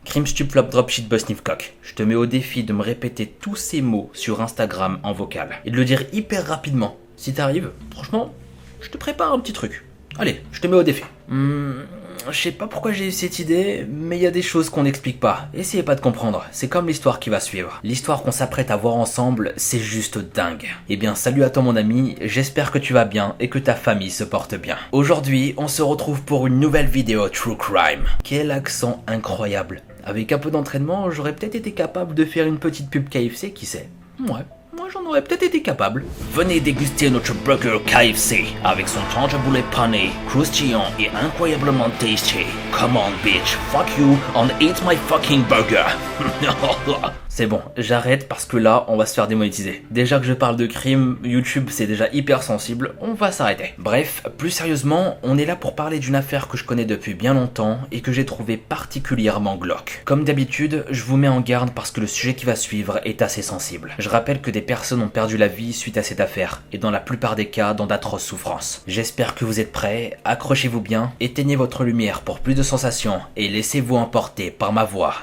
Crime stup flop drop shit bust sniff cock. Je te mets au défi de me répéter tous ces mots sur Instagram en vocal. Et de le dire hyper rapidement. Si t'arrives, franchement, je te prépare un petit truc. Allez, je te mets au défi. Je sais pas pourquoi j'ai eu cette idée, mais il y a des choses qu'on n'explique pas. Essayez pas de comprendre, c'est comme l'histoire qui va suivre. L'histoire qu'on s'apprête à voir ensemble, c'est juste dingue. Eh bien, salut à toi mon ami, j'espère que tu vas bien et que ta famille se porte bien. Aujourd'hui, on se retrouve pour une nouvelle vidéo True Crime. Quel accent incroyable. Avec un peu d'entraînement, j'aurais peut-être été capable de faire une petite pub KFC, qui sait. Ouais. Moi j'en aurais peut-être été capable. Venez déguster notre burger KFC avec son tangible pané, croustillant et incroyablement tasty. Come on bitch, fuck you and eat my fucking burger. C'est bon, j'arrête parce que là, on va se faire démonétiser. Déjà que je parle de crime, YouTube c'est déjà hyper sensible, on va s'arrêter. Bref, plus sérieusement, on est là pour parler d'une affaire que je connais depuis bien longtemps et que j'ai trouvé particulièrement glauque. Comme d'habitude, je vous mets en garde parce que le sujet qui va suivre est assez sensible. Je rappelle que des personnes ont perdu la vie suite à cette affaire, et dans la plupart des cas, dans d'atroces souffrances. J'espère que vous êtes prêts, accrochez-vous bien, éteignez votre lumière pour plus de sensations, et laissez-vous emporter par ma voix.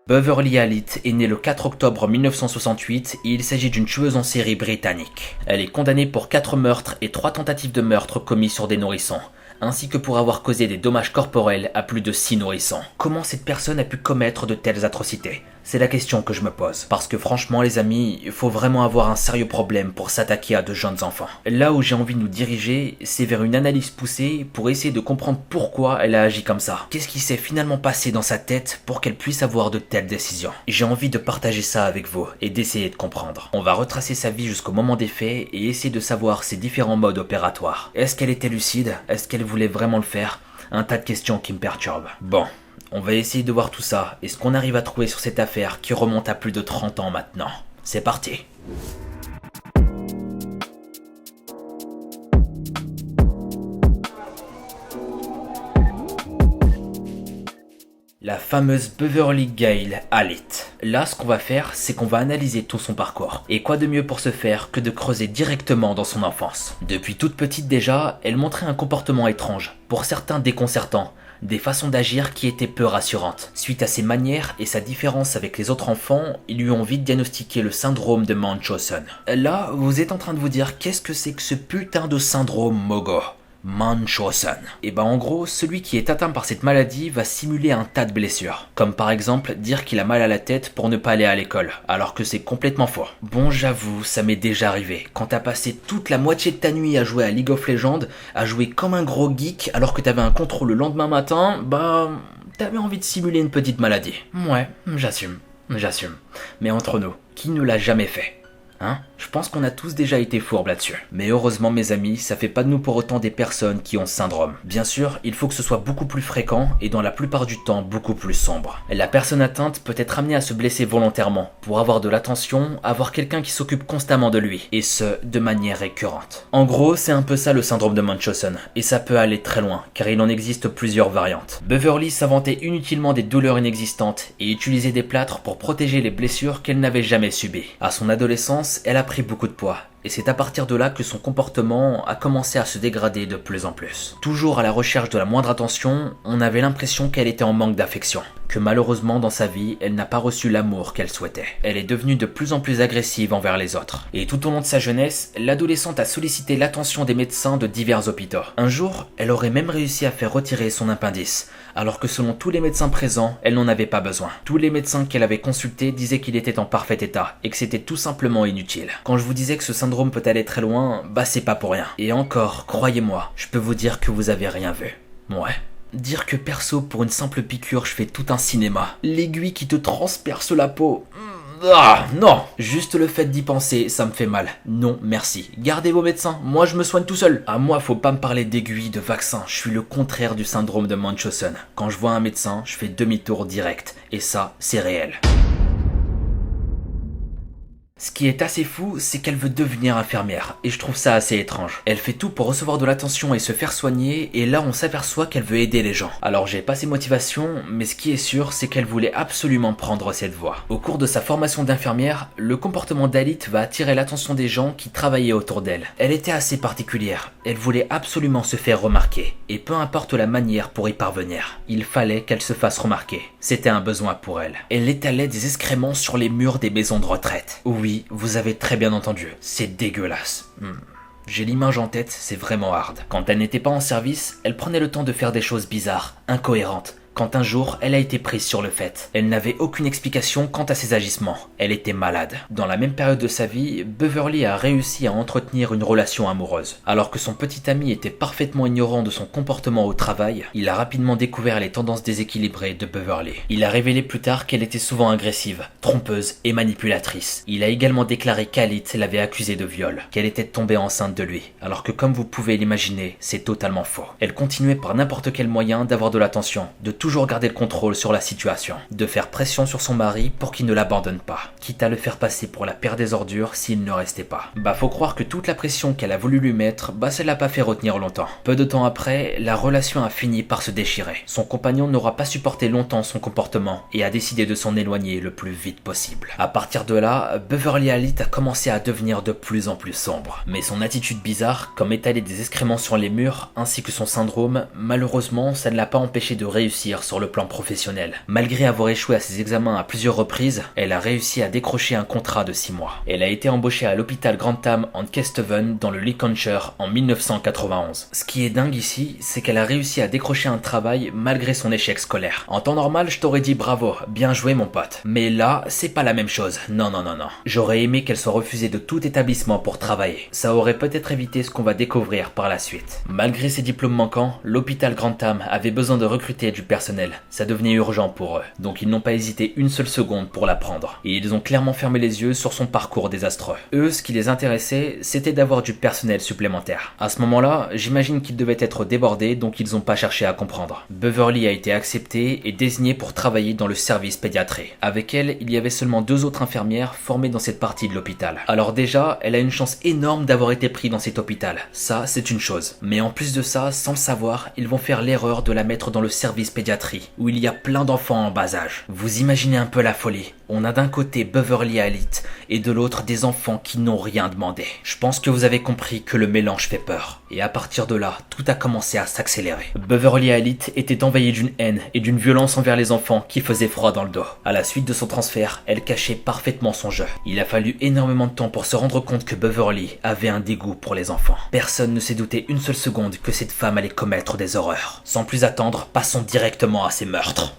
Beverly Allitt est née le 4 octobre 1968 et il s'agit d'une tueuse en série britannique. Elle est condamnée pour 4 meurtres et 3 tentatives de meurtre commis sur des nourrissons, ainsi que pour avoir causé des dommages corporels à plus de 6 nourrissons. Comment cette personne a pu commettre de telles atrocités ? C'est la question que je me pose. Parce que franchement les amis, il faut vraiment avoir un sérieux problème pour s'attaquer à de jeunes enfants. Là où j'ai envie de nous diriger, c'est vers une analyse poussée pour essayer de comprendre pourquoi elle a agi comme ça. Qu'est-ce qui s'est finalement passé dans sa tête pour qu'elle puisse avoir de telles décisions ? J'ai envie de partager ça avec vous et d'essayer de comprendre. On va retracer sa vie jusqu'au moment des faits et essayer de savoir ses différents modes opératoires. Est-ce qu'elle était lucide ? Est-ce qu'elle voulait vraiment le faire ? Un tas de questions qui me perturbent. Bon. On va essayer de voir tout ça et ce qu'on arrive à trouver sur cette affaire qui remonte à plus de 30 ans maintenant. C'est parti. La fameuse Beverly Gail Allitt. Là, ce qu'on va faire, c'est qu'on va analyser tout son parcours. Et quoi de mieux pour ce faire que de creuser directement dans son enfance. Depuis toute petite déjà, elle montrait un comportement étrange, pour certains déconcertant. Des façons d'agir qui étaient peu rassurantes. Suite à ses manières et sa différence avec les autres enfants, ils lui ont vite diagnostiqué le syndrome de Munchausen. Là, vous êtes en train de vous dire qu'est-ce que c'est que ce putain de syndrome Mogo ? Munchausen. Et ben en gros, celui qui est atteint par cette maladie va simuler un tas de blessures. Comme par exemple dire qu'il a mal à la tête pour ne pas aller à l'école, alors que c'est complètement faux. Bon j'avoue, ça m'est déjà arrivé. Quand t'as passé toute la moitié de ta nuit à jouer à League of Legends, à jouer comme un gros geek, alors que t'avais un contrôle le lendemain matin, bah t'avais envie de simuler une petite maladie. Ouais, j'assume. Mais entre nous, qui ne l'a jamais fait ? Hein ? Je pense qu'on a tous déjà été fourbes là-dessus. Mais heureusement mes amis, ça fait pas de nous pour autant des personnes qui ont ce syndrome. Bien sûr, il faut que ce soit beaucoup plus fréquent et dans la plupart du temps beaucoup plus sombre. La personne atteinte peut être amenée à se blesser volontairement pour avoir de l'attention, avoir quelqu'un qui s'occupe constamment de lui, et ce, de manière récurrente. En gros, c'est un peu ça le syndrome de Munchausen, et ça peut aller très loin, car il en existe plusieurs variantes. Beverly s'inventait inutilement des douleurs inexistantes et utilisait des plâtres pour protéger les blessures qu'elle n'avait jamais subies. À son adolescence, elle a pris beaucoup de poids. Et c'est à partir de là que son comportement a commencé à se dégrader de plus en plus. Toujours à la recherche de la moindre attention, on avait l'impression qu'elle était en manque d'affection. Que malheureusement dans sa vie, elle n'a pas reçu l'amour qu'elle souhaitait. Elle est devenue de plus en plus agressive envers les autres. Et tout au long de sa jeunesse, l'adolescente a sollicité l'attention des médecins de divers hôpitaux. Un jour, elle aurait même réussi à faire retirer son appendice, alors que selon tous les médecins présents, elle n'en avait pas besoin. Tous les médecins qu'elle avait consultés disaient qu'il était en parfait état, et que c'était tout simplement inutile. Quand je vous disais que ce syndrome peut aller très loin, bah c'est pas pour rien. Et encore, croyez-moi, je peux vous dire que vous avez rien vu. Ouais. Dire que perso, pour une simple piqûre, je fais tout un cinéma. L'aiguille qui te transperce la peau. Ah, non. Juste le fait d'y penser, ça me fait mal. Non, merci. Gardez vos médecins, moi je me soigne tout seul. À moi, faut pas me parler d'aiguilles, de vaccins. Je suis le contraire du syndrome de Munchausen. Quand je vois un médecin, je fais demi-tour direct. Et ça, c'est réel. Ce qui est assez fou, c'est qu'elle veut devenir infirmière, et je trouve ça assez étrange. Elle fait tout pour recevoir de l'attention et se faire soigner, et là on s'aperçoit qu'elle veut aider les gens. Alors j'ai pas ses motivations, mais ce qui est sûr, c'est qu'elle voulait absolument prendre cette voie. Au cours de sa formation d'infirmière, le comportement d'Alit va attirer l'attention des gens qui travaillaient autour d'elle. Elle était assez particulière, elle voulait absolument se faire remarquer, et peu importe la manière pour y parvenir, il fallait qu'elle se fasse remarquer. C'était un besoin pour elle. Elle étalait des excréments sur les murs des maisons de retraite. Oui, vous avez très bien entendu, c'est dégueulasse. J'ai l'image en tête, c'est vraiment hard. Quand elle n'était pas en service, elle prenait le temps de faire des choses bizarres, incohérentes, quand un jour, elle a été prise sur le fait. Elle n'avait aucune explication quant à ses agissements. Elle était malade. Dans la même période de sa vie, Beverly a réussi à entretenir une relation amoureuse. Alors que son petit ami était parfaitement ignorant de son comportement au travail, il a rapidement découvert les tendances déséquilibrées de Beverly. Il a révélé plus tard qu'elle était souvent agressive, trompeuse et manipulatrice. Il a également déclaré qu'Alit l'avait accusée de viol, qu'elle était tombée enceinte de lui, alors que comme vous pouvez l'imaginer, c'est totalement faux. Elle continuait par n'importe quel moyen d'avoir de l'attention, de toujours garder le contrôle sur la situation, de faire pression sur son mari pour qu'il ne l'abandonne pas, quitte à le faire passer pour la paire des ordures s'il ne restait pas. Faut croire que toute la pression qu'elle a voulu lui mettre, ça l'a pas fait retenir longtemps. Peu de temps après, la relation a fini par se déchirer. Son compagnon n'aura pas supporté longtemps son comportement et a décidé de s'en éloigner le plus vite possible. À partir de là, Beverly Alit a commencé à devenir de plus en plus sombre. Mais son attitude bizarre, comme étaler des excréments sur les murs, ainsi que son syndrome, malheureusement, ça ne l'a pas empêché de réussir sur le plan professionnel. Malgré avoir échoué à ses examens à plusieurs reprises, elle a réussi à décrocher un contrat de 6 mois. Elle a été embauchée à l'hôpital Grantham en Kesteven dans le Lincolnshire en 1991. Ce qui est dingue ici, c'est qu'elle a réussi à décrocher un travail malgré son échec scolaire. En temps normal, je t'aurais dit bravo, bien joué mon pote. Mais là, c'est pas la même chose. Non. J'aurais aimé qu'elle soit refusée de tout établissement pour travailler. Ça aurait peut-être évité ce qu'on va découvrir par la suite. Malgré ses diplômes manquants, l'hôpital Grantham avait besoin de recruter du personnel. Ça devenait urgent pour eux, donc ils n'ont pas hésité une seule seconde pour la prendre. Et ils ont clairement fermé les yeux sur son parcours désastreux. Eux, ce qui les intéressait, c'était d'avoir du personnel supplémentaire. À ce moment-là, j'imagine qu'ils devaient être débordés, donc ils n'ont pas cherché à comprendre. Beverly a été acceptée et désignée pour travailler dans le service pédiatrie. Avec elle, il y avait seulement 2 autres infirmières formées dans cette partie de l'hôpital. Alors déjà, elle a une chance énorme d'avoir été prise dans cet hôpital. Ça, c'est une chose. Mais en plus de ça, sans le savoir, ils vont faire l'erreur de la mettre dans le service pédiatrie, où il y a plein d'enfants en bas âge. Vous imaginez un peu la folie. On a d'un côté Beverly Alit et de l'autre des enfants qui n'ont rien demandé. Je pense que vous avez compris que le mélange fait peur. Et à partir de là, tout a commencé à s'accélérer. Beverly Alit était envahie d'une haine et d'une violence envers les enfants qui faisait froid dans le dos. À la suite de son transfert, elle cachait parfaitement son jeu. Il a fallu énormément de temps pour se rendre compte que Beverly avait un dégoût pour les enfants. Personne ne s'est douté une seule seconde que cette femme allait commettre des horreurs. Sans plus attendre, passons directement à ses meurtres.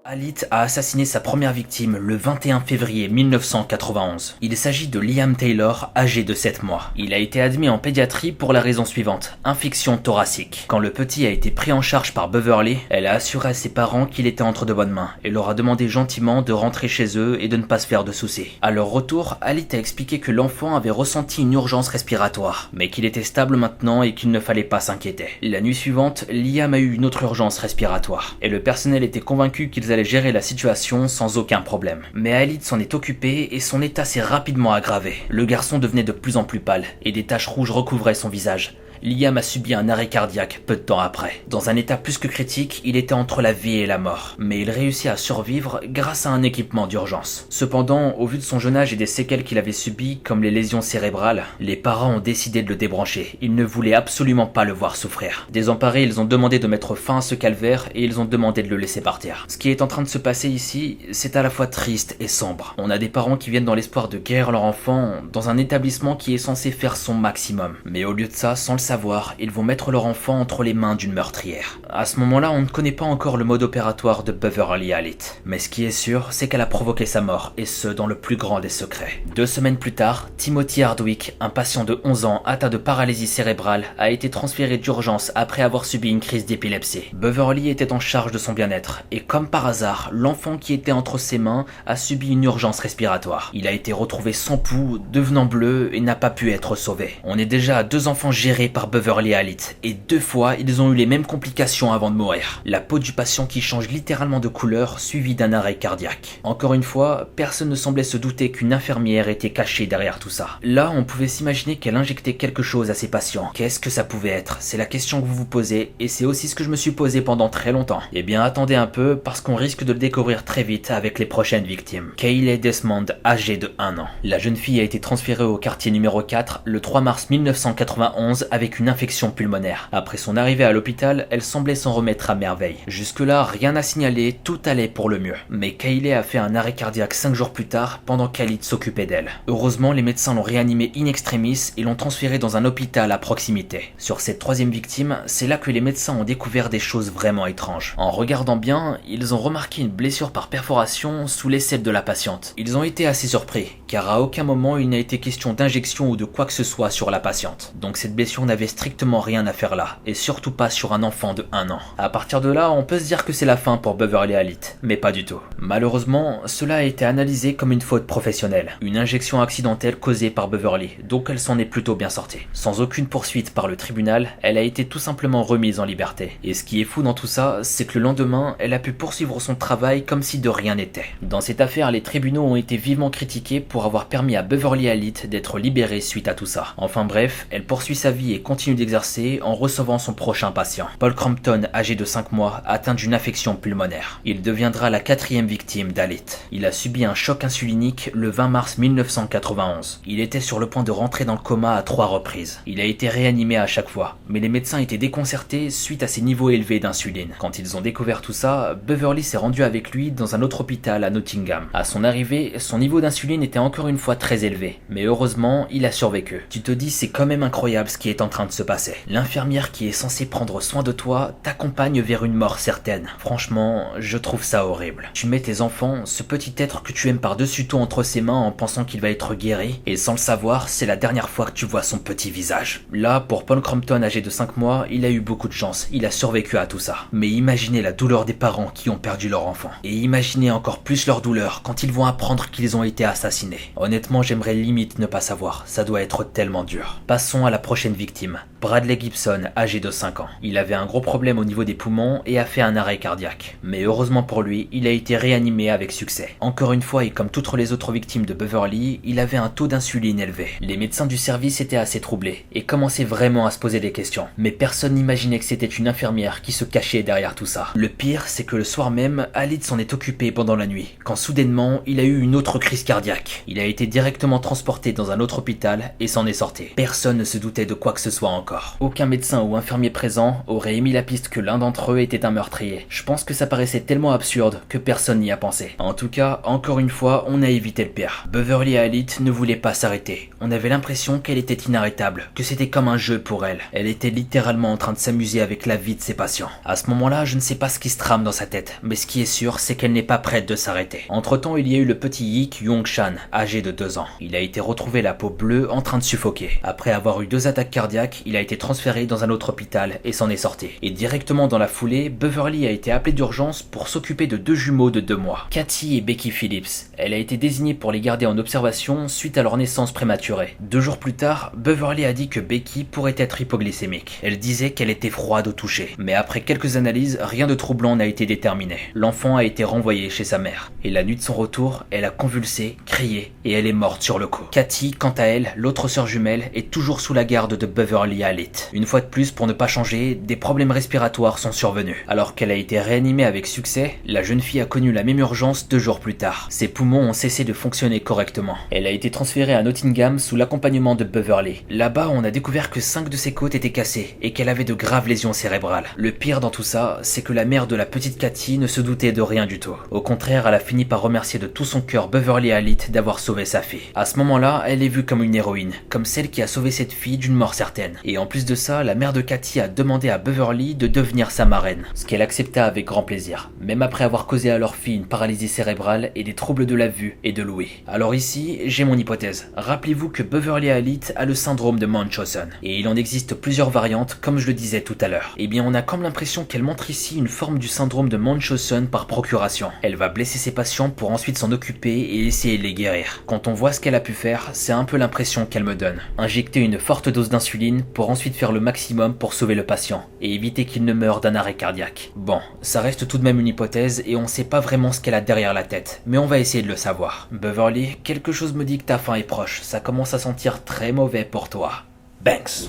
Alit a assassiné sa première victime le 21 février 1991. Il s'agit de Liam Taylor, âgé de 7 mois. Il a été admis en pédiatrie pour la raison suivante, infection thoracique. Quand le petit a été pris en charge par Beverly, elle a assuré à ses parents qu'il était entre de bonnes mains et leur a demandé gentiment de rentrer chez eux et de ne pas se faire de soucis. À leur retour, Alit a expliqué que l'enfant avait ressenti une urgence respiratoire, mais qu'il était stable maintenant et qu'il ne fallait pas s'inquiéter. La nuit suivante, Liam a eu une autre urgence respiratoire et le personnel était convaincu qu'ils allaient gérer la situation sans aucun problème. Mais Alit s'en est occupé et son état s'est rapidement aggravé. Le garçon devenait de plus en plus pâle et des taches rouges recouvraient son visage. Liam a subi un arrêt cardiaque peu de temps après. Dans un état plus que critique, il était entre la vie et la mort. Mais il réussit à survivre grâce à un équipement d'urgence. Cependant, au vu de son jeune âge et des séquelles qu'il avait subies, comme les lésions cérébrales, les parents ont décidé de le débrancher. Ils ne voulaient absolument pas le voir souffrir. Désemparés, ils ont demandé de mettre fin à ce calvaire et ils ont demandé de le laisser partir. Ce qui est en train de se passer ici, c'est à la fois triste et sombre. On a des parents qui viennent dans l'espoir de guérir leur enfant dans un établissement qui est censé faire son maximum. Mais au lieu de ça, sans le savoir, ils vont mettre leur enfant entre les mains d'une meurtrière. À ce moment-là, on ne connaît pas encore le mode opératoire de Beverly Alit. Mais ce qui est sûr, c'est qu'elle a provoqué sa mort, et ce, dans le plus grand des secrets. 2 semaines plus tard, Timothy Hardwick, un patient de 11 ans atteint de paralysie cérébrale, a été transféré d'urgence après avoir subi une crise d'épilepsie. Beverly était en charge de son bien-être, et comme par hasard, l'enfant qui était entre ses mains a subi une urgence respiratoire. Il a été retrouvé sans pouls, devenant bleu, et n'a pas pu être sauvé. On est déjà à 2 enfants gérés par par Beverly Halit, et 2 fois ils ont eu les mêmes complications avant de mourir. La peau du patient qui change littéralement de couleur, suivi d'un arrêt cardiaque. Encore une fois, personne ne semblait se douter qu'une infirmière était cachée derrière tout ça. Là, on pouvait s'imaginer qu'elle injectait quelque chose à ses patients. Qu'est-ce que ça pouvait être? C'est la question que vous vous posez, et c'est aussi ce que je me suis posé pendant très longtemps. Eh bien, attendez un peu, parce qu'on risque de le découvrir très vite avec les prochaines victimes. Kayleigh Desmond, âgée de 1 an. La jeune fille a été transférée au quartier numéro 4 le 3 mars 1991 avec une infection pulmonaire. Après son arrivée à l'hôpital, elle semblait s'en remettre à merveille. Jusque-là, rien à signaler, tout allait pour le mieux. Mais Kayleigh a fait un arrêt cardiaque 5 jours plus tard, pendant qu'Halit s'occupait d'elle. Heureusement, les médecins l'ont réanimée in extremis et l'ont transférée dans un hôpital à proximité. Sur cette 3e victime, c'est là que les médecins ont découvert des choses vraiment étranges. En regardant bien, ils ont remarqué une blessure par perforation sous l'aisselle de la patiente. Ils ont été assez surpris, car à aucun moment il n'a été question d'injection ou de quoi que ce soit sur la patiente. Donc cette blessure n'avait strictement rien à faire là, et surtout pas sur un enfant de 1 an. À partir de là, on peut se dire que c'est la fin pour Beverly Halit, mais pas du tout. Malheureusement, cela a été analysé comme une faute professionnelle, une injection accidentelle causée par Beverly, donc elle s'en est plutôt bien sortie. Sans aucune poursuite par le tribunal, elle a été tout simplement remise en liberté. Et ce qui est fou dans tout ça, c'est que le lendemain, elle a pu poursuivre son travail comme si de rien n'était. Dans cette affaire, les tribunaux ont été vivement critiqués pour avoir permis à Beverly Halit d'être libérée suite à tout ça. Enfin bref, elle poursuit sa vie et continue d'exercer en recevant son prochain patient. Paul Crampton, âgé de 5 mois, atteint d'une affection pulmonaire. Il deviendra la 4e victime d'Halit. Il a subi un choc insulinique le 20 mars 1991. Il était sur le point de rentrer dans le coma à 3 reprises. Il a été réanimé à chaque fois, mais les médecins étaient déconcertés suite à ses niveaux élevés d'insuline. Quand ils ont découvert tout ça, Beverly s'est rendue avec lui dans un autre hôpital à Nottingham. À son arrivée, son niveau d'insuline était encore une fois très élevé, mais heureusement, il a survécu. Tu te dis, c'est quand même incroyable ce qui est en train de se passer. L'infirmière qui est censée prendre soin de toi t'accompagne vers une mort certaine. Franchement, je trouve ça horrible. Tu mets tes enfants, ce petit être que tu aimes par-dessus tout entre ses mains en pensant qu'il va être guéri, et sans le savoir, c'est la dernière fois que tu vois son petit visage. Là, pour Paul Crampton âgé de 5 mois, il a eu beaucoup de chance, il a survécu à tout ça. Mais imaginez la douleur des parents qui ont perdu leur enfant. Et imaginez encore plus leur douleur quand ils vont apprendre qu'ils ont été assassinés. Honnêtement, j'aimerais limite ne pas savoir, ça doit être tellement dur. Passons à la prochaine victime. Bradley Gibson, âgé de 5 ans. Il avait un gros problème au niveau des poumons et a fait un arrêt cardiaque. Mais heureusement pour lui, il a été réanimé avec succès. Encore une fois, et comme toutes les autres victimes de Beverly, il avait un taux d'insuline élevé. Les médecins du service étaient assez troublés et commençaient vraiment à se poser des questions. Mais personne n'imaginait que c'était une infirmière qui se cachait derrière tout ça. Le pire, c'est que le soir même, Halit s'en est occupé pendant la nuit, quand soudainement, il a eu une autre crise cardiaque. Il a été directement transporté dans un autre hôpital et s'en est sorti. Personne ne se doutait de quoi que ce soit encore. Aucun médecin ou infirmier présent aurait émis la piste que l'un d'entre eux était un meurtrier. Je pense que ça paraissait tellement absurde que personne n'y a pensé. En tout cas, encore une fois, on a évité le pire. Beverly Halit ne voulait pas s'arrêter. On avait l'impression qu'elle était inarrêtable, que c'était comme un jeu pour elle. Elle était littéralement en train de s'amuser avec la vie de ses patients. À ce moment-là, je ne sais pas ce qui se trame dans sa tête, mais ce qui est sûr, c'est qu'elle n'est pas prête de s'arrêter. Entre-temps, il y a eu le petit Yik Young-chan, âgé de 2 ans. Il a été retrouvé la peau bleue en train de suffoquer. Après avoir eu 2 attaques cardiaques, il a été transféré dans un autre hôpital et s'en est sorti. Et directement dans la foulée, Beverly a été appelée d'urgence pour s'occuper de 2 jumeaux de 2 mois, Kathy et Becky Phillips. Elle a été désignée pour les garder en observation suite à leur naissance prématurée. 2 jours plus tard, Beverly a dit que Becky pourrait être hypoglycémique. Elle disait qu'elle était froide au toucher. Mais après quelques analyses, rien de troublant n'a été déterminé. L'enfant a été renvoyé chez sa mère. Et la nuit de son retour, elle a convulsé, crié et elle est morte sur le coup. Kathy, quant à elle, l'autre sœur jumelle, est toujours sous la garde de Beverly Halit. Une fois de plus, pour ne pas changer, des problèmes respiratoires sont survenus. Alors qu'elle a été réanimée avec succès, la jeune fille a connu la même urgence 2 jours plus tard. Ses poumons ont cessé de fonctionner correctement. Elle a été transférée à Nottingham sous l'accompagnement de Beverly. Là-bas, on a découvert que 5 de ses côtes étaient cassées et qu'elle avait de graves lésions cérébrales. Le pire dans tout ça, c'est que la mère de la petite Kathy ne se doutait de rien du tout. Au contraire, elle a fini par remercier de tout son cœur Beverly Halit d'avoir sauvé sa fille. À ce moment-là, elle est vue comme une héroïne, comme celle qui a sauvé cette fille d'une mort certaine. Et en plus de ça, la mère de Kathy a demandé à Beverly de devenir sa marraine, ce qu'elle accepta avec grand plaisir, même après avoir causé à leur fille une paralysie cérébrale et des troubles de la vue et de l'ouïe. Alors ici, j'ai mon hypothèse. Rappelez-vous que Beverly Halit a le syndrome de Munchausen, et il en existe plusieurs variantes, comme je le disais tout à l'heure. Eh bien, on a comme l'impression qu'elle montre ici une forme du syndrome de Munchausen par procuration. Elle va blesser ses patients pour ensuite s'en occuper et essayer de les guérir. Quand on voit ce qu'elle a pu faire, c'est un peu l'impression qu'elle me donne. Injecter une forte dose d'insuline d'insuline pour ensuite faire le maximum pour sauver le patient et éviter qu'il ne meure d'un arrêt cardiaque. Bon, ça reste tout de même une hypothèse et on sait pas vraiment ce qu'elle a derrière la tête, mais on va essayer de le savoir. Beverly, quelque chose me dit que ta fin est proche, ça commence à sentir très mauvais pour toi. Banks.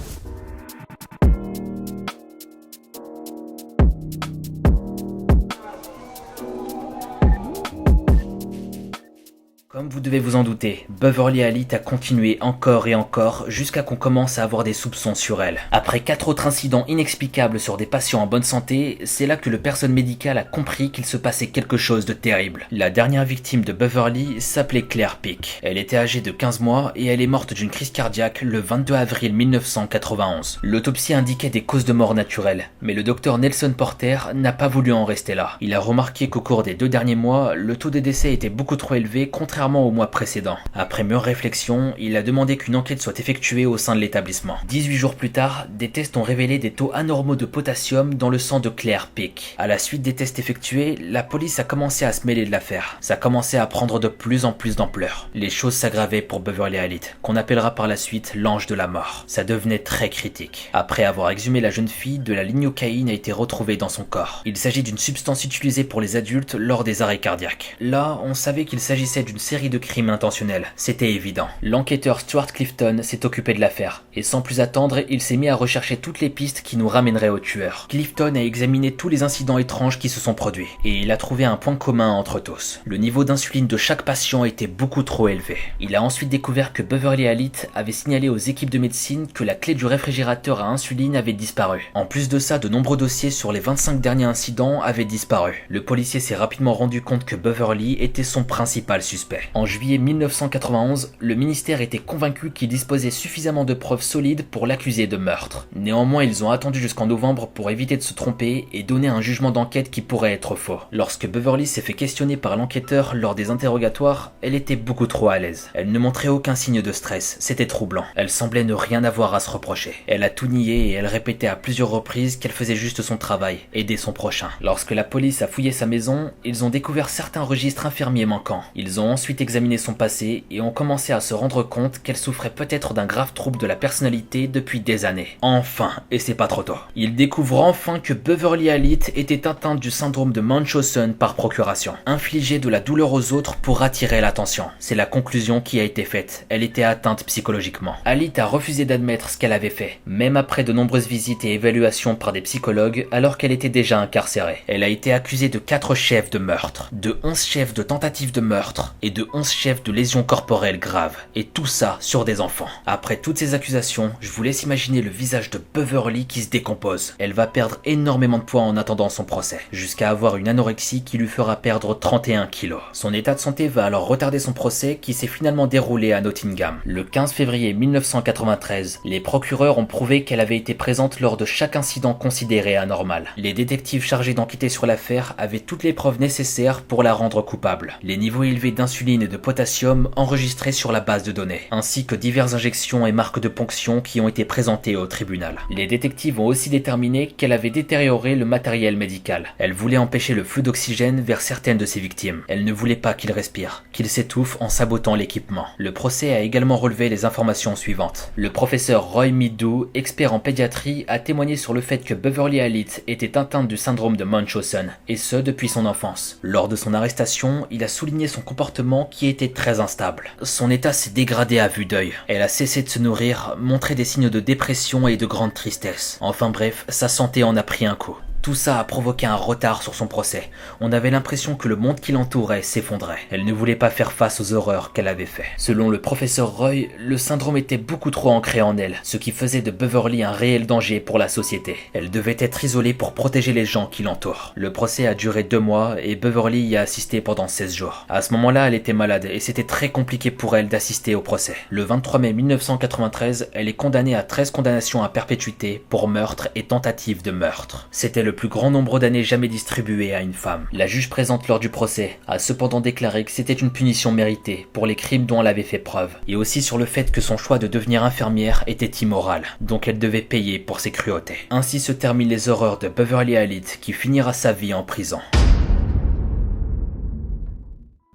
Comme vous devez vous en douter, Beverly Halit a continué encore et encore jusqu'à qu'on commence à avoir des soupçons sur elle. Après 4 autres incidents inexplicables sur des patients en bonne santé, c'est là que le personnel médical a compris qu'il se passait quelque chose de terrible. La dernière victime de Beverly s'appelait Claire Peak. Elle était âgée de 15 mois et elle est morte d'une crise cardiaque le 22 avril 1991. L'autopsie indiquait des causes de mort naturelles, mais le docteur Nelson Porter n'a pas voulu en rester là. Il a remarqué qu'au cours des 2 derniers mois, le taux de décès était beaucoup trop élevé contrairement au mois précédent. Après mûre réflexion, il a demandé qu'une enquête soit effectuée au sein de l'établissement. 18 jours plus tard, des tests ont révélé des taux anormaux de potassium dans le sang de Claire Peak. À la suite des tests effectués, la police a commencé à se mêler de l'affaire. Ça commençait à prendre de plus en plus d'ampleur. Les choses s'aggravaient pour Beverly Halit, qu'on appellera par la suite l'ange de la mort. Ça devenait très critique. Après avoir exhumé la jeune fille, de la lignocaïne a été retrouvée dans son corps. Il s'agit d'une substance utilisée pour les adultes lors des arrêts cardiaques. Là, on savait qu'il s'agissait d'une série de crimes intentionnels, c'était évident. L'enquêteur Stuart Clifton s'est occupé de l'affaire, et sans plus attendre, il s'est mis à rechercher toutes les pistes qui nous ramèneraient au tueur. Clifton a examiné tous les incidents étranges qui se sont produits, et il a trouvé un point commun entre tous. Le niveau d'insuline de chaque patient était beaucoup trop élevé. Il a ensuite découvert que Beverly Halit avait signalé aux équipes de médecine que la clé du réfrigérateur à insuline avait disparu. En plus de ça, de nombreux dossiers sur les 25 derniers incidents avaient disparu. Le policier s'est rapidement rendu compte que Beverly était son principal suspect. En juillet 1991, le ministère était convaincu qu'il disposait suffisamment de preuves solides pour l'accuser de meurtre. Néanmoins, ils ont attendu jusqu'en novembre pour éviter de se tromper et donner un jugement d'enquête qui pourrait être faux. Lorsque Beverly s'est fait questionner par l'enquêteur lors des interrogatoires, elle était beaucoup trop à l'aise. Elle ne montrait aucun signe de stress, c'était troublant. Elle semblait ne rien avoir à se reprocher. Elle a tout nié et elle répétait à plusieurs reprises qu'elle faisait juste son travail, aider son prochain. Lorsque la police a fouillé sa maison, ils ont découvert certains registres infirmiers manquants. Ils ont ensuite examiné son passé et ont commencé à se rendre compte qu'elle souffrait peut-être d'un grave trouble de la personnalité depuis des années. Enfin, et c'est pas trop tôt. Ils découvrent enfin que Beverly Halit était atteinte du syndrome de Munchausen par procuration. Infliger de la douleur aux autres pour attirer l'attention. C'est la conclusion qui a été faite. Elle était atteinte psychologiquement. Halit a refusé d'admettre ce qu'elle avait fait, même après de nombreuses visites et évaluations par des psychologues alors qu'elle était déjà incarcérée. Elle a été accusée de 4 chefs de meurtre, de 11 chefs de tentative de meurtre et de 11 chefs de lésions corporelles graves. Et tout ça sur des enfants. Après toutes ces accusations, je vous laisse imaginer le visage de Beverly qui se décompose. Elle va perdre énormément de poids en attendant son procès, jusqu'à avoir une anorexie qui lui fera perdre 31 kilos. Son état de santé va alors retarder son procès qui s'est finalement déroulé à Nottingham. Le 15 février 1993, les procureurs ont prouvé qu'elle avait été présente lors de chaque incident considéré anormal. Les détectives chargés d'enquêter sur l'affaire avaient toutes les preuves nécessaires pour la rendre coupable. Les niveaux élevés d'insuline et de potassium enregistrés sur la base de données, ainsi que diverses injections et marques de ponction qui ont été présentées au tribunal. Les détectives ont aussi déterminé qu'elle avait détérioré le matériel médical. Elle voulait empêcher le flux d'oxygène vers certaines de ses victimes. Elle ne voulait pas qu'ils respirent, qu'ils s'étouffent en sabotant l'équipement. Le procès a également relevé les informations suivantes. Le professeur Roy Midou, expert en pédiatrie, a témoigné sur le fait que Beverly Halit était atteinte du syndrome de Munchausen, et ce depuis son enfance. Lors de son arrestation, il a souligné son comportement qui était très instable. Son état s'est dégradé à vue d'œil. Elle a cessé de se nourrir, montré des signes de dépression et de grande tristesse. Enfin bref, sa santé en a pris un coup. Tout ça a provoqué un retard sur son procès. On avait l'impression que le monde qui l'entourait s'effondrait. Elle ne voulait pas faire face aux horreurs qu'elle avait fait. Selon le professeur Roy, le syndrome était beaucoup trop ancré en elle, ce qui faisait de Beverly un réel danger pour la société. Elle devait être isolée pour protéger les gens qui l'entourent. Le procès a duré 2 mois et Beverly y a assisté pendant 16 jours. À ce moment-là, elle était malade et c'était très compliqué pour elle d'assister au procès. Le 23 mai 1993, elle est condamnée à 13 condamnations à perpétuité pour meurtre et tentative de meurtre. C'était le plus grand nombre d'années jamais distribuées à une femme. La juge présente lors du procès a cependant déclaré que c'était une punition méritée pour les crimes dont elle avait fait preuve, et aussi sur le fait que son choix de devenir infirmière était immoral, donc elle devait payer pour ses cruautés. Ainsi se terminent les horreurs de Beverly Halit qui finira sa vie en prison.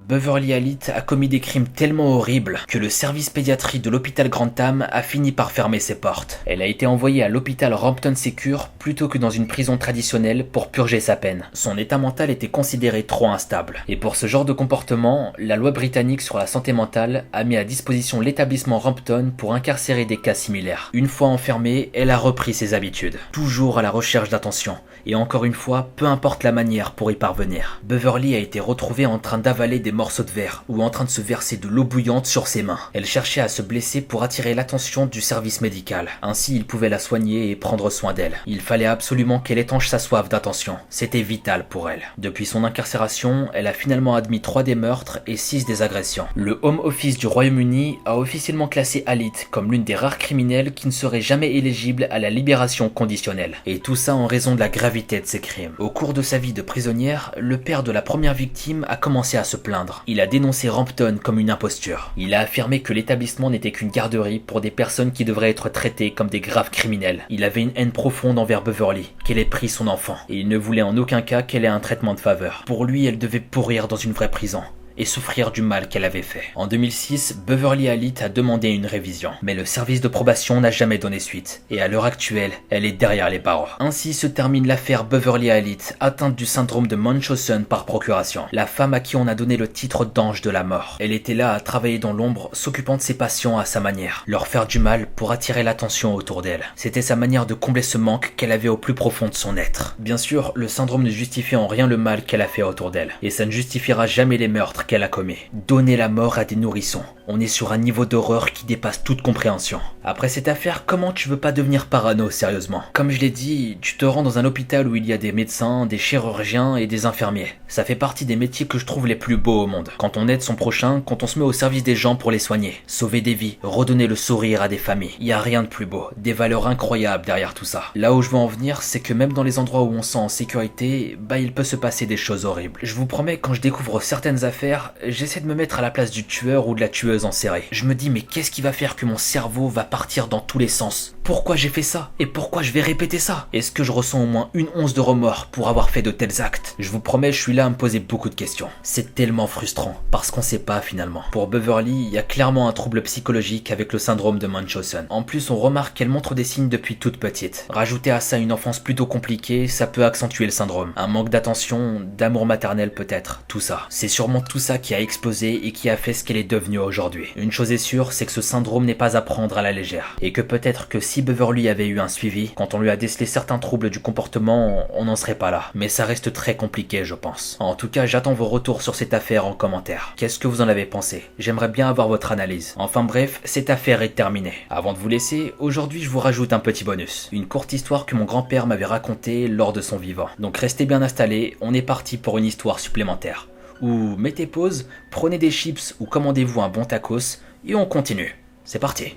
Beverly Halit a commis des crimes tellement horribles que le service pédiatrie de l'hôpital Grantham a fini par fermer ses portes. Elle a été envoyée à l'hôpital Rampton Secure plutôt que dans une prison traditionnelle pour purger sa peine. Son état mental était considéré trop instable. Et pour ce genre de comportement, la loi britannique sur la santé mentale a mis à disposition l'établissement Rampton pour incarcérer des cas similaires. Une fois enfermée, elle a repris ses habitudes, toujours à la recherche d'attention. Et encore une fois, peu importe la manière pour y parvenir. Beverly a été retrouvée en train d'avaler des morceaux de verre ou en train de se verser de l'eau bouillante sur ses mains. Elle cherchait à se blesser pour attirer l'attention du service médical. Ainsi, il pouvait la soigner et prendre soin d'elle. Il fallait absolument qu'elle étanche sa soif d'attention. C'était vital pour elle. Depuis son incarcération, elle a finalement admis 3 des meurtres et 6 des agressions. Le Home Office du Royaume-Uni a officiellement classé Halit comme l'une des rares criminels qui ne serait jamais éligible à la libération conditionnelle. Et tout ça en raison de la gravité de ses crimes. Au cours de sa vie de prisonnière, le père de la première victime a commencé à se plaindre. Il a dénoncé Rampton comme une imposture. Il a affirmé que l'établissement n'était qu'une garderie pour des personnes qui devraient être traitées comme des graves criminels. Il avait une haine profonde envers Beverly, qu'elle ait pris son enfant, et il ne voulait en aucun cas qu'elle ait un traitement de faveur. Pour lui, elle devait pourrir dans une vraie prison et souffrir du mal qu'elle avait fait. En 2006, Beverly Halit a demandé une révision, mais le service de probation n'a jamais donné suite, et à l'heure actuelle, elle est derrière les barreaux. Ainsi se termine l'affaire Beverly Halit, atteinte du syndrome de Munchausen par procuration, la femme à qui on a donné le titre d'ange de la mort. Elle était là à travailler dans l'ombre, s'occupant de ses patients à sa manière, leur faire du mal pour attirer l'attention autour d'elle. C'était sa manière de combler ce manque qu'elle avait au plus profond de son être. Bien sûr, le syndrome ne justifie en rien le mal qu'elle a fait autour d'elle, et ça ne justifiera jamais les meurtres qu'elle a commis. Donner la mort à des nourrissons. On est sur un niveau d'horreur qui dépasse toute compréhension. Après cette affaire, comment tu veux pas devenir parano, sérieusement? Comme je l'ai dit, tu te rends dans un hôpital où il y a des médecins, des chirurgiens et des infirmiers. Ça fait partie des métiers que je trouve les plus beaux au monde. Quand on aide son prochain, quand on se met au service des gens pour les soigner, sauver des vies, redonner le sourire à des familles. Il y a rien de plus beau. Des valeurs incroyables derrière tout ça. Là où je veux en venir, c'est que même dans les endroits où on se sent en sécurité, il peut se passer des choses horribles. Je vous promets, quand je découvre certaines affaires, j'essaie de me mettre à la place du tueur ou de la tueuse en série. Je me dis, mais qu'est-ce qui va faire que mon cerveau va partir dans tous les sens? Pourquoi j'ai fait ça? Et pourquoi je vais répéter ça? Est-ce que je ressens au moins une once de remords pour avoir fait de tels actes? Je vous promets, je suis là à me poser beaucoup de questions. C'est tellement frustrant, parce qu'on sait pas finalement. Pour Beverly, il y a clairement un trouble psychologique avec le syndrome de Munchausen. En plus, on remarque qu'elle montre des signes depuis toute petite. Rajouter à ça une enfance plutôt compliquée, ça peut accentuer le syndrome. Un manque d'attention, d'amour maternel peut-être, tout ça. C'est sûrement tout ça qui a explosé et qui a fait ce qu'elle est devenue aujourd'hui. Une chose est sûre, c'est que ce syndrome n'est pas à prendre à la légère. Et que peut-être que si Beverly avait eu un suivi, quand on lui a décelé certains troubles du comportement, on n'en serait pas là. Mais ça reste très compliqué, je pense. En tout cas, j'attends vos retours sur cette affaire en commentaire. Qu'est-ce que vous en avez pensé? J'aimerais bien avoir votre analyse. Enfin bref, cette affaire est terminée. Avant de vous laisser, aujourd'hui je vous rajoute un petit bonus. Une courte histoire que mon grand-père m'avait racontée lors de son vivant. Donc restez bien installés, on est parti pour une histoire supplémentaire. Ou mettez pause, prenez des chips ou commandez-vous un bon tacos et on continue. C'est parti.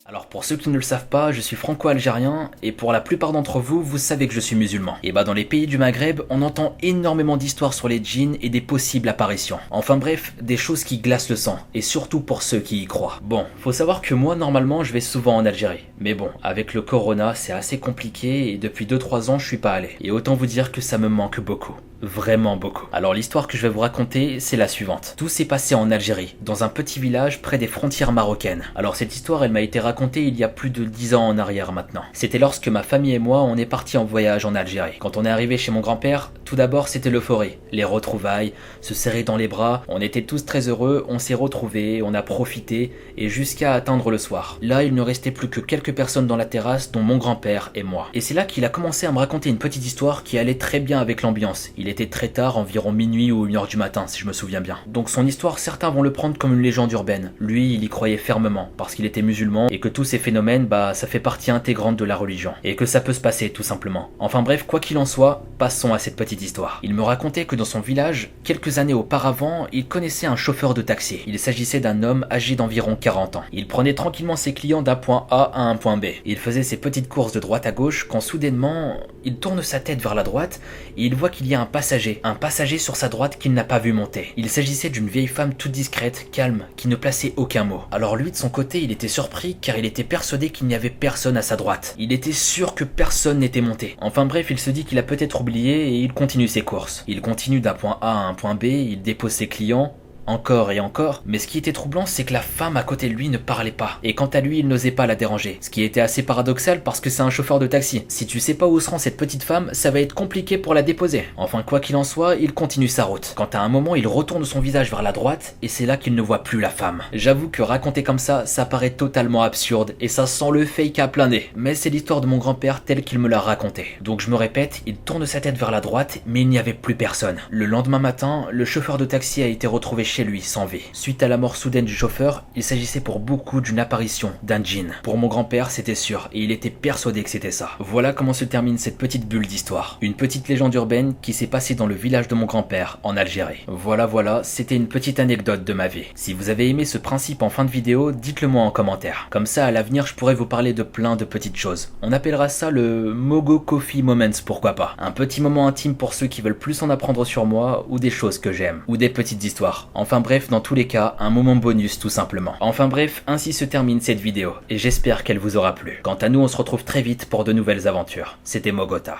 Alors pour ceux qui ne le savent pas, je suis franco-algérien et pour la plupart d'entre vous, vous savez que je suis musulman. Et dans les pays du Maghreb, on entend énormément d'histoires sur les djinns et des possibles apparitions. Enfin bref, des choses qui glacent le sang, et surtout pour ceux qui y croient. Bon, faut savoir que moi normalement je vais souvent en Algérie. Mais bon, avec le corona c'est assez compliqué et depuis 2-3 ans je suis pas allé. Et autant vous dire que ça me manque beaucoup. Vraiment beaucoup. Alors l'histoire que je vais vous raconter, c'est la suivante. Tout s'est passé en Algérie, dans un petit village près des frontières marocaines. Alors cette histoire, elle m'a été racontée il y a plus de 10 ans en arrière maintenant. C'était lorsque ma famille et moi, on est partis en voyage en Algérie. Quand on est arrivé chez mon grand-père, tout d'abord c'était l'euphorie, les retrouvailles, se serrer dans les bras, on était tous très heureux, on s'est retrouvés, on a profité, et jusqu'à atteindre le soir. Là, il ne restait plus que quelques personnes dans la terrasse, dont mon grand-père et moi. Et c'est là qu'il a commencé à me raconter une petite histoire qui allait très bien avec l'ambiance. Il était très tard, environ minuit ou 1h du matin, si je me souviens bien. Donc son histoire, certains vont le prendre comme une légende urbaine. Lui, il y croyait fermement, parce qu'il était musulman, et que tous ces phénomènes, ça fait partie intégrante de la religion. Et que ça peut se passer, tout simplement. Enfin bref, quoi qu'il en soit, passons à cette petite d'histoire. Il me racontait que dans son village, quelques années auparavant, il connaissait un chauffeur de taxi. Il s'agissait d'un homme âgé d'environ 40 ans. Il prenait tranquillement ses clients d'un point A à un point B. Il faisait ses petites courses de droite à gauche quand soudainement, il tourne sa tête vers la droite et il voit qu'il y a un passager sur sa droite qu'il n'a pas vu monter. Il s'agissait d'une vieille femme toute discrète, calme, qui ne plaçait aucun mot. Alors lui de son côté, il était surpris car il était persuadé qu'il n'y avait personne à sa droite. Il était sûr que personne n'était monté. Enfin bref, il se dit qu'il a peut-être oublié et il continue ses courses. Il continue d'un point A à un point B, il dépose ses clients, encore et encore, mais ce qui était troublant, c'est que la femme à côté de lui ne parlait pas, et quant à lui, il n'osait pas la déranger, ce qui était assez paradoxal parce que c'est un chauffeur de taxi. Si tu sais pas où se rend cette petite femme, ça va être compliqué pour la déposer. Enfin, quoi qu'il en soit, il continue sa route. Quand à un moment, il retourne son visage vers la droite, et c'est là qu'il ne voit plus la femme. J'avoue que raconter comme ça paraît totalement absurde, et ça sent le fake à plein nez, mais c'est l'histoire de mon grand-père telle qu'il me l'a raconté. Donc je me répète, il tourne sa tête vers la droite, mais il n'y avait plus personne. Le lendemain matin, le chauffeur de taxi a été retrouvé chez lui sans vie. Suite à la mort soudaine du chauffeur, il s'agissait pour beaucoup d'une apparition, d'un djinn. Pour mon grand-père, c'était sûr, et il était persuadé que c'était ça. Voilà comment se termine cette petite bulle d'histoire. Une petite légende urbaine qui s'est passée dans le village de mon grand-père, en Algérie. Voilà, c'était une petite anecdote de ma vie. Si vous avez aimé ce principe en fin de vidéo, dites-le moi en commentaire. Comme ça, à l'avenir, je pourrais vous parler de plein de petites choses. On appellera ça le Mogo Coffee Moments, pourquoi pas. Un petit moment intime pour ceux qui veulent plus en apprendre sur moi, ou des choses que j'aime, ou des petites histoires. Enfin bref, dans tous les cas, un moment bonus tout simplement. Enfin bref, ainsi se termine cette vidéo, et j'espère qu'elle vous aura plu. Quant à nous, on se retrouve très vite pour de nouvelles aventures. C'était Mogota.